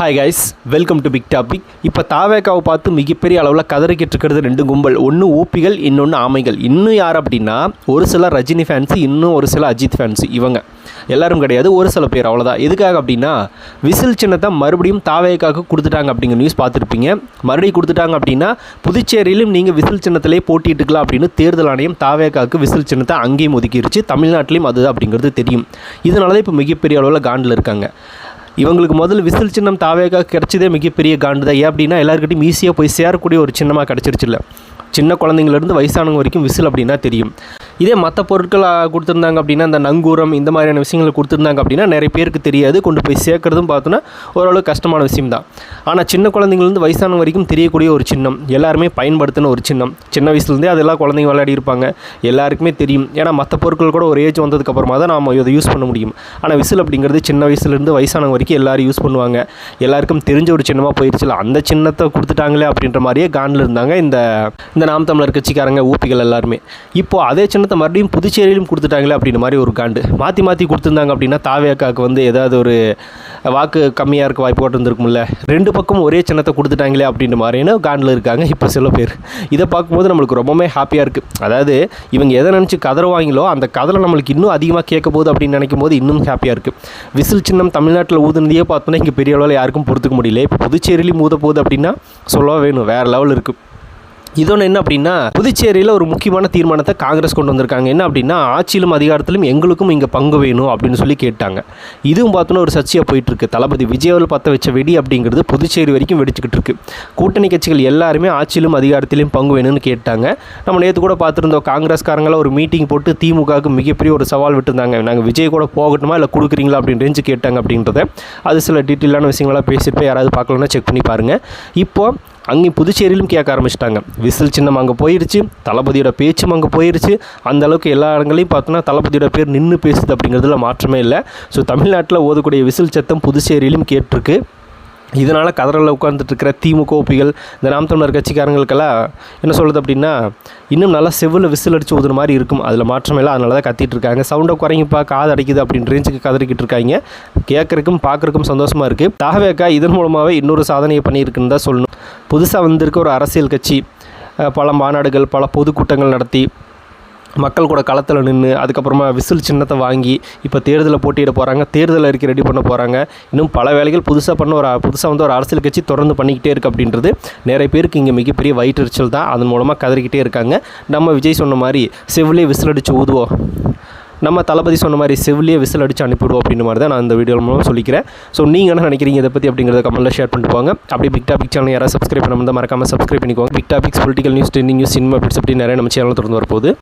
Hi guys, welcome to Big Topic. இப்போ தாவேக்காவை பார்த்து மிகப்பெரிய அளவில் கதறிக்கிட்டு இருக்கிறது ரெண்டு கும்பல். ஒன்று ஊப்பிகள், இன்னொன்று ஆமைகள். இன்னும் யார் அப்படின்னா ஒரு சில ரஜினி ஃபேன்ஸு, இன்னும் ஒரு சில அஜித் ஃபேன்ஸு. இவங்க எல்லாரும் கிடையாது, ஒரு சில பேர், அவ்வளோதான். எதுக்காக அப்படின்னா விசில் சின்னத்தை மறுபடியும் தாவேக்காவுக்கு கொடுத்துட்டாங்க அப்படிங்கிற நியூஸ் பார்த்துருப்பீங்க. மறுபடியும் கொடுத்துட்டாங்க அப்படின்னா புதுச்சேரியிலும் நீங்கள் விசில் சின்னத்திலே போட்டிட்டுக்கலாம் அப்படின்னு தேர்தல் ஆணையம் தாவேக்காவுக்கு விசில் சின்னத்தை அங்கேயும் ஒதுக்கிடுச்சு. தமிழ்நாட்டிலையும் அதுதான் அப்படிங்கிறது தெரியும். இதனால தான் இப்போ மிகப்பெரிய அளவில் காண்டில் இருக்காங்க. இவங்களுக்கு முதல்ல விசில் சின்னம் தாவேக்காக கிடச்சதே மிகப்பெரிய காண்டு தான். ஏன் அப்படின்னா எல்லாருக்கிட்டையும் ஈஸியாக போய் சேரக்கூடிய ஒரு சின்னமாக கிடச்சிருச்சுல்ல. சின்ன குழந்தைங்கலேருந்து வயசானவங்க வரைக்கும் விசில் அப்படின்னா தெரியும். இதே மற்ற பொருட்கள் கொடுத்துருந்தாங்க அப்படின்னா, அந்த நங்கூரம் இந்த மாதிரியான விஷயங்களை கொடுத்துருந்தாங்க அப்படின்னா நிறைய பேருக்கு தெரியாது. கொண்டு போய் சேர்க்குறதும் பார்த்தோன்னா ஓரளவு கஷ்டமான விஷயம் தான். ஆனால் சின்ன குழந்தைங்கலேருந்து வயசானவங்க வரைக்கும் தெரியக்கூடிய ஒரு சின்னம், எல்லாருமே பயன்படுத்தின ஒரு சின்னம். சின்ன வயசுலேருந்தே அதெல்லாம் குழந்தைங்க விளையாடி இருப்பாங்க, எல்லாருக்குமே தெரியும். ஏன்னா மற்ற பொருட்கள் கூட ஒரு ஏஜ் வந்ததுக்கப்புறமா தான் நாம் இதை யூஸ் பண்ண முடியும். ஆனால் விசில் அப்படிங்கிறது சின்ன வயசுலேருந்து வயசானவங்க வரைக்கும் எல்லோரும் யூஸ் பண்ணுவாங்க. எல்லாருக்கும் தெரிஞ்ச ஒரு சின்னமாக போயிடுச்சுல. அந்த சின்னத்தை கொடுத்துட்டாங்களே அப்படின்ற மாதிரியே காண்டில் இருந்தாங்க இந்த நாம் தமிழர் கட்சிக்காரங்க, ஊப்பிகள் எல்லாருமே. இப்போது அதே சின்னத்தை மறுபடியும் புதுச்சேரியிலும் கொடுத்துட்டாங்களே அப்படின்ற மாதிரி ஒரு காண்டு. மாற்றி கொடுத்துருந்தாங்க அப்படின்னா தாவேக்காவுக்கு ஏதாவது ஒரு வாக்கு கம்மியாக இருக்க வாய்ப்பு இருந்திருக்கும்ல. ரெண்டு பக்கம் ஒரே சின்னத்தை கொடுத்துட்டாங்களே அப்படின்ற மாதிரியான காண்டில் இருக்காங்க இப்போ சில பேர். இதை பார்க்கும்போது நம்மளுக்கு ரொம்பவே ஹாப்பியாக இருக்குது. அதாவது இவங்க எதை நினச்சி கதறுவாங்களோ அந்த கதலை நம்மளுக்கு இன்னும் அதிகமாக கேட்க போகுது அப்படின்னு நினைக்கும் போது இன்னும் ஹாப்பியாக இருக்குது. விசில் சின்னம் தமிழ்நாட்டில் ஊதுனதையே பார்த்தோன்னா இங்கே பெரிய அளவில் யாருக்கும் பொறுத்துக்க முடியல. இப்போ புதுச்சேரியிலும் ஊத போகுது அப்படின்னா சொல்லவா வேணும், வேறு லெவல் இருக்குது. இதொன்று என்ன அப்படின்னா, புதுச்சேரியில் ஒரு முக்கியமான தீர்மானத்தை காங்கிரஸ் கொண்டு வந்திருக்காங்க. என்ன அப்படின்னா, ஆட்சியிலும் அதிகாரத்திலும் எங்களுக்கும் இங்கே பங்கு வேணும் அப்படின்னு சொல்லி கேட்டாங்க. இதுவும் பார்த்தோன்னா ஒரு சர்ச்சையாக போயிட்டுருக்கு. தளபதி விஜய் பற்ற வச்ச வெடி அப்படிங்கிறது புதுச்சேரி வரைக்கும் வெடிச்சுக்கிட்டு இருக்குது. கூட்டணி கட்சிகள் எல்லாருமே ஆட்சியிலும் அதிகாரத்திலையும் பங்கு வேணும்னு கேட்டாங்க. நம்ம நேற்று கூட பார்த்துருந்தோம், காங்கிரஸ்காரங்களாம் ஒரு மீட்டிங் போட்டு திமுகவுக்கு மிகப்பெரிய ஒரு சவால் விட்டுருந்தாங்க. நாங்கள் விஜய் கூட போகட்டுமா இல்லை கொடுக்குறீங்களா அப்படின்னு ரேஞ்சு கேட்டாங்க அப்படின்றத. அது சில டீட்டெயிலான விஷயங்களாக பேசிட்டு யாராவது பார்க்கலன்னா செக் பண்ணி பாருங்கள். இப்போது அங்கே புதுச்சேரியிலும் கேட்க ஆரம்பிச்சிட்டாங்க. விசில் சின்னம் அங்கே போயிடுச்சு, தளபதியோட பேச்சும் அங்கே போயிடுச்சு. அந்தளவுக்கு எல்லா இடங்களையும் பார்த்தோன்னா தளபதியோட பேர் நின்று பேசுது அப்படிங்கிறதுல மாற்றமே இல்லை. ஸோ தமிழ்நாட்டில் ஓதக்கூடிய விசில் சத்தம் புதுச்சேரியிலும் கேட்டிருக்கு. இதனால் கதறில் உட்காந்துட்டுருக்கிற திமுக ஓபிகள், இந்த நாம் தமிழர் கட்சிக்காரங்களுக்கெல்லாம் என்ன சொல்கிறது அப்படின்னா, இன்னும் நல்லா செவ்வில் விசில் அடித்து ஊதுற மாதிரி இருக்கும். அதில் மாற்றம் இல்லை. அதனால தான் கத்திட்டு இருக்காங்க. சவுண்டை குறைங்கப்பா, காது அடைக்குது அப்படின்ற ரேஞ்சுக்கு கதறிக்கிட்டு இருக்காங்க. கேட்குறக்கும் பார்க்குறக்கும் சந்தோஷமாக இருக்குது. தாவேக்கா இதன் மூலமாகவே இன்னொரு சாதனையை பண்ணியிருக்குன்னு தான் சொல்லணும். புதுசாக வந்திருக்க ஒரு அரசியல் கட்சி பல மாநாடுகள், பல பொதுக்கூட்டங்கள் நடத்தி மக்கள் கூட களத்தில் நின்று அதுக்கப்புறமா விசில் சின்னத்தை வாங்கி இப்போ தேர்தலில் போட்டியிட போகிறாங்க. தேர்தல் அறிக்கை ரெடி பண்ண போகிறாங்க. இன்னும் பல வேலைகள் புதுசாக ஒரு அரசியல் கட்சி தொடர்ந்து பண்ணிக்கிட்டே இருக்குது அப்படின்றது நிறைய பேருக்கு இங்கே மிகப்பெரிய வயிற்றுச்சல் தான். அதன் மூலமாக கதறிக்கிட்டே இருக்காங்க. நம்ம விஜய் சொன்ன மாதிரி செவ்விலே விசில் அடித்து ஊதுவோம், நம்ம தளபதி சொன்ன மாதிரி செவ்விலே விசில் அடித்து அனுப்பிவிடுவோம் அப்படின்ற மாதிரி தான் நான் இந்த வீடியோ மூலம் சொல்லிக்கிறேன். ஸோ நீங்கள் என்ன நினைக்கிறீங்க இதை பற்றி அப்படிங்கிறத கமெண்ட்டில் ஷேர் பண்ணிட்டு போங்க. அப்படியே பிக் டாபிக் சேனல் யாராவது சப்ஸ்கிரைப் பண்ணாமல் மறக்காமல் சப்ஸ்கிரைப் பண்ணிக்கோங்க. Big Topics, political news, trending news, cinema updates அப்படி நிறைய நம்ம சேனல் தொடர்ந்து வரப்போகுது.